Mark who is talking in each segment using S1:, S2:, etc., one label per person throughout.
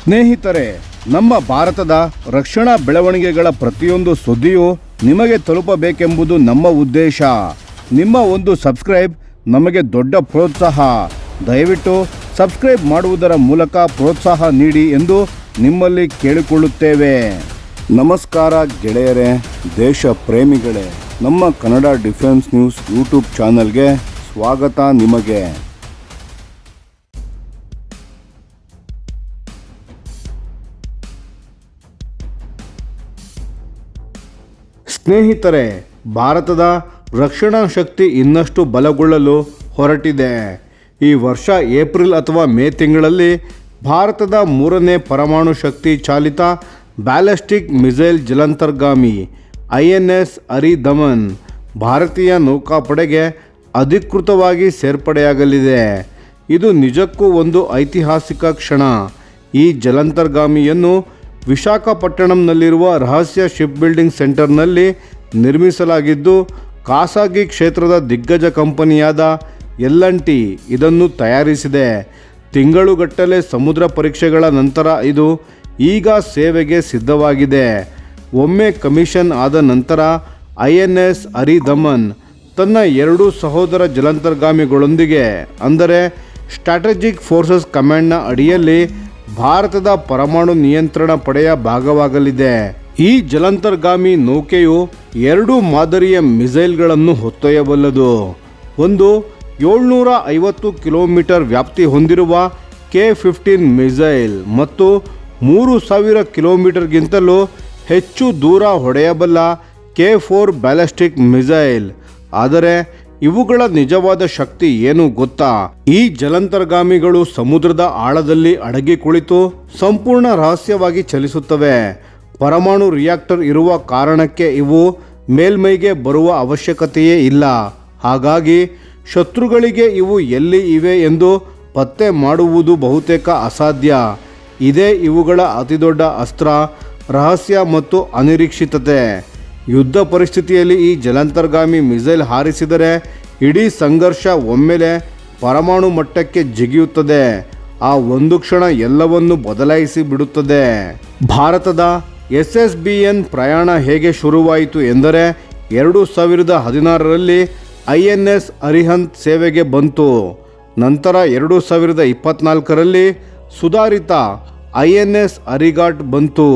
S1: ಸ್ನೇಹಿತರೆ, ನಮ್ಮ ಭಾರತದ ರಕ್ಷಣಾ ಬೆಳವಣಿಗೆಗಳ ಪ್ರತಿಯೊಂದು ಸುದ್ದಿಯೂ ನಿಮಗೆ ತಲುಪಬೇಕೆಂಬುದು ನಮ್ಮ ಉದ್ದೇಶ. ನಿಮ್ಮ ಒಂದು ಸಬ್ಸ್ಕ್ರೈಬ್ ನಮಗೆ ದೊಡ್ಡ ಪ್ರೋತ್ಸಾಹ. ದಯವಿಟ್ಟು ಸಬ್ಸ್ಕ್ರೈಬ್ ಮಾಡುವುದರ ಮೂಲಕ ಪ್ರೋತ್ಸಾಹ ನೀಡಿ ಎಂದು ನಿಮ್ಮಲ್ಲಿ ಕೇಳಿಕೊಳ್ಳುತ್ತೇವೆ. ನಮಸ್ಕಾರ ಗೆಳೆಯರೇ, ದೇಶ ಪ್ರೇಮಿಗಳೇ, ನಮ್ಮ ಕನ್ನಡ ಡಿಫೆನ್ಸ್ ನ್ಯೂಸ್ ಯೂಟ್ಯೂಬ್ ಚಾನಲ್ಗೆ ಸ್ವಾಗತ ನಿಮಗೆ. ಸ್ನೇಹಿತರೆ, ಭಾರತದ ರಕ್ಷಣಾ ಶಕ್ತಿ ಇನ್ನಷ್ಟು ಬಲಗೊಳ್ಳಲು ಹೊರಟಿದೆ. ಈ ವರ್ಷ ಏಪ್ರಿಲ್ ಅಥವಾ ಮೇ ತಿಂಗಳಲ್ಲಿ ಭಾರತದ 3ನೇ ಪರಮಾಣು ಶಕ್ತಿ ಚಾಲಿತ ಬ್ಯಾಲಿಸ್ಟಿಕ್ ಮಿಸೈಲ್ ಜಲಾಂತರ್ಗಾಮಿ INS ಹರಿದಮನ್ ಭಾರತೀಯ ನೌಕಾಪಡೆಗೆ ಅಧಿಕೃತವಾಗಿ ಸೇರ್ಪಡೆಯಾಗಲಿದೆ. ಇದು ನಿಜಕ್ಕೂ ಒಂದು ಐತಿಹಾಸಿಕ ಕ್ಷಣ. ಈ ಜಲಾಂತರ್ಗಾಮಿಯನ್ನು ವಿಶಾಖಪಟ್ಟಣಂನಲ್ಲಿರುವ ರಹಸ್ಯ ಶಿಪ್ ಬಿಲ್ಡಿಂಗ್ ಸೆಂಟರ್ನಲ್ಲಿ ನಿರ್ಮಿಸಲಾಗಿದ್ದು, ಖಾಸಗಿ ಕ್ಷೇತ್ರದ ದಿಗ್ಗಜ ಕಂಪನಿಯಾದ L&T ಇದನ್ನು ತಯಾರಿಸಿದೆ. ತಿಂಗಳುಗಟ್ಟಲೆ ಸಮುದ್ರ ಪರೀಕ್ಷೆಗಳ ನಂತರ ಇದು ಈಗ ಸೇವೆಗೆ ಸಿದ್ಧವಾಗಿದೆ. ಒಮ್ಮೆ ಕಮಿಷನ್ ಆದ ನಂತರ INS ಹರಿದಮನ್ ತನ್ನ 2 ಸಹೋದರ ಜಲಾಂತರ್ಗಾಮಿಗಳೊಂದಿಗೆ, ಅಂದರೆ ಸ್ಟ್ರಾಟಜಿಕ್ ಫೋರ್ಸಸ್ ಕಮಾಂಡ್ನ ಅಡಿಯಲ್ಲಿ ಭಾರತದ ಪರಮಾಣು ನಿಯಂತ್ರಣ ಪಡೆಯ ಭಾಗವಾಗಲಿದೆ. ಈ ಜಲಾಂತರ್ಗಾಮಿ ನೌಕೆಯು 2 ಮಾದರಿಯ ಮಿಸೈಲ್ಗಳನ್ನು ಹೊತ್ತೊಯ್ಯಬಲ್ಲದು. ಒಂದು 750 ಕಿಲೋಮೀಟರ್ ವ್ಯಾಪ್ತಿ ಹೊಂದಿರುವ K-15 ಮಿಸೈಲ್ ಮತ್ತು 3000 ಕಿಲೋಮೀಟರ್ಗಿಂತಲೂ ಹೆಚ್ಚು ದೂರ ಹೊಡೆಯಬಲ್ಲ K-4 ಬ್ಯಾಲಿಸ್ಟಿಕ್ ಮಿಸೈಲ್. ಆದರೆ ಇವುಗಳ ನಿಜವಾದ ಶಕ್ತಿ ಏನು ಗೊತ್ತಾ? ಈ ಜಲಾಂತರ್ಗಾಮಿಗಳು ಸಮುದ್ರದ ಆಳದಲ್ಲಿ ಅಡಗಿ ಕುಳಿತು ಸಂಪೂರ್ಣ ರಹಸ್ಯವಾಗಿ ಚಲಿಸುತ್ತವೆ. ಪರಮಾಣು ರಿಯಾಕ್ಟರ್ ಇರುವ ಕಾರಣಕ್ಕೆ ಇವು ಮೇಲ್ಮೈಗೆ ಬರುವ ಅವಶ್ಯಕತೆಯೇ ಇಲ್ಲ. ಹಾಗಾಗಿ ಶತ್ರುಗಳಿಗೆ ಇವು ಎಲ್ಲಿ ಇವೆ ಎಂದು ಪತ್ತೆ ಮಾಡುವುದು ಬಹುತೇಕ ಅಸಾಧ್ಯ. ಇದೇ ಇವುಗಳ ಅತಿದೊಡ್ಡ ಅಸ್ತ್ರ, ರಹಸ್ಯ ಮತ್ತು ಅನಿರೀಕ್ಷಿತತೆ. ಯುದ್ಧ ಪರಿಸ್ಥಿತಿಯಲ್ಲಿ ಈ ಜಲಾಂತರ್ಗಾಮಿ ಮಿಸೈಲ್ ಹಾರಿಸಿದರೆ ಇಡೀ ಸಂಘರ್ಷ ಒಮ್ಮೆಲೆ ಪರಮಾಣು ಮಟ್ಟಕ್ಕೆ ಜಿಗಿಯುತ್ತದೆ. ಆ ಒಂದು ಕ್ಷಣ ಎಲ್ಲವನ್ನು ಬದಲಾಯಿಸಿ ಬಿಡುತ್ತದೆ. ಭಾರತದ SSBN ಪ್ರಯಾಣ ಹೇಗೆ ಶುರುವಾಯಿತು ಎಂದರೆ 2016ರಲ್ಲಿ INS ಅರಿಹಂತ್ ಸೇವೆಗೆ ಬಂತು. ನಂತರ 2024ರಲ್ಲಿ ಸುಧಾರಿತ INS ಅರಿಘಾಟ್ ಬಂತು.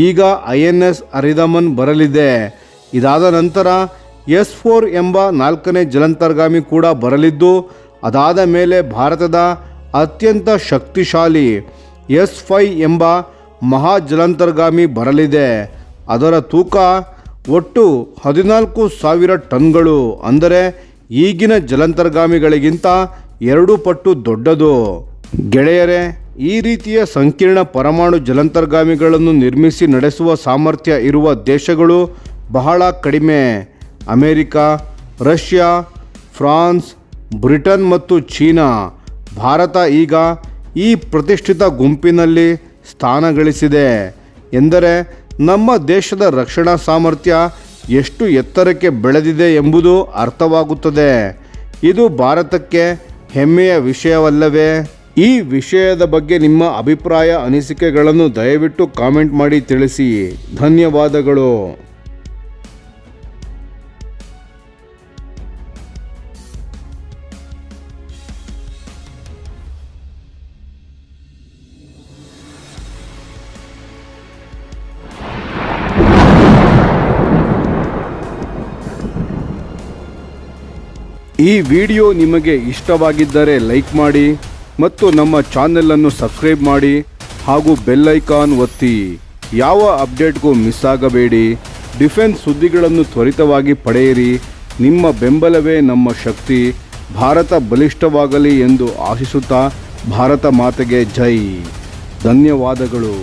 S1: ಈಗ INS ಹರಿದಮನ್ ಬರಲಿದೆ. ಇದಾದ ನಂತರ S-4 ಎಂಬ 4ನೇ ಜಲಾಂತರ್ಗಾಮಿ ಕೂಡ ಬರಲಿದ್ದು, ಅದಾದ ಮೇಲೆ ಭಾರತದ ಅತ್ಯಂತ ಶಕ್ತಿಶಾಲಿ S-5 ಎಂಬ ಮಹಾ ಜಲಾಂತರ್ಗಾಮಿ ಬರಲಿದೆ. ಅದರ ತೂಕ ಒಟ್ಟು 14,000 ಟನ್ಗಳು, ಅಂದರೆ ಈಗಿನ ಜಲಾಂತರ್ಗಾಮಿಗಳಿಗಿಂತ 2 ಪಟ್ಟು ದೊಡ್ಡದು. ಗೆಳೆಯರೇ, ಈ ರೀತಿಯ ಸಂಕೀರ್ಣ ಪರಮಾಣು ಜಲಾಂತರ್ಗಾಮಿಗಳನ್ನು ನಿರ್ಮಿಸಿ ನಡೆಸುವ ಸಾಮರ್ಥ್ಯ ಇರುವ ದೇಶಗಳು ಬಹಳ ಕಡಿಮೆ. ಅಮೆರಿಕ, ರಷ್ಯಾ, ಫ್ರಾನ್ಸ್, ಬ್ರಿಟನ್ ಮತ್ತು ಚೀನಾ. ಭಾರತ ಈಗ ಈ ಪ್ರತಿಷ್ಠಿತ ಗುಂಪಿನಲ್ಲಿ ಸ್ಥಾನ ಗಳಿಸಿದೆ ಎಂದರೆ ನಮ್ಮ ದೇಶದ ರಕ್ಷಣಾ ಸಾಮರ್ಥ್ಯ ಎಷ್ಟು ಎತ್ತರಕ್ಕೆ ಬೆಳೆದಿದೆ ಎಂಬುದು ಅರ್ಥವಾಗುತ್ತದೆ. ಇದು ಭಾರತಕ್ಕೆ ಹೆಮ್ಮೆಯ ವಿಷಯವಲ್ಲವೇ? ಈ ವಿಷಯದ ಬಗ್ಗೆ ನಿಮ್ಮ ಅಭಿಪ್ರಾಯ, ಅನಿಸಿಕೆಗಳನ್ನು ದಯವಿಟ್ಟು ಕಾಮೆಂಟ್ ಮಾಡಿ ತಿಳಿಸಿ. ಧನ್ಯವಾದಗಳು. ಈ ವಿಡಿಯೋ ನಿಮಗೆ ಇಷ್ಟವಾಗಿದ್ದರೆ ಲೈಕ್ ಮಾಡಿ ಮತ್ತು ನಮ್ಮ ಚಾನೆಲನ್ನು ಸಬ್ಸ್ಕ್ರೈಬ್ ಮಾಡಿ ಹಾಗೂ ಬೆಲ್ ಐಕಾನ್ ಒತ್ತಿ. ಯಾವ ಅಪ್ಡೇಟ್ಗೂ ಮಿಸ್ ಆಗಬೇಡಿ. ಡಿಫೆನ್ಸ್ ಸುದ್ದಿಗಳನ್ನು ತ್ವರಿತವಾಗಿ ಪಡೆಯಿರಿ. ನಿಮ್ಮ ಬೆಂಬಲವೇ ನಮ್ಮ ಶಕ್ತಿ. ಭಾರತ ಬಲಿಷ್ಠವಾಗಲಿ ಎಂದು ಆಶಿಸುತ್ತಾ ಭಾರತ ಮಾತೆಗೆ ಜೈ. ಧನ್ಯವಾದಗಳು.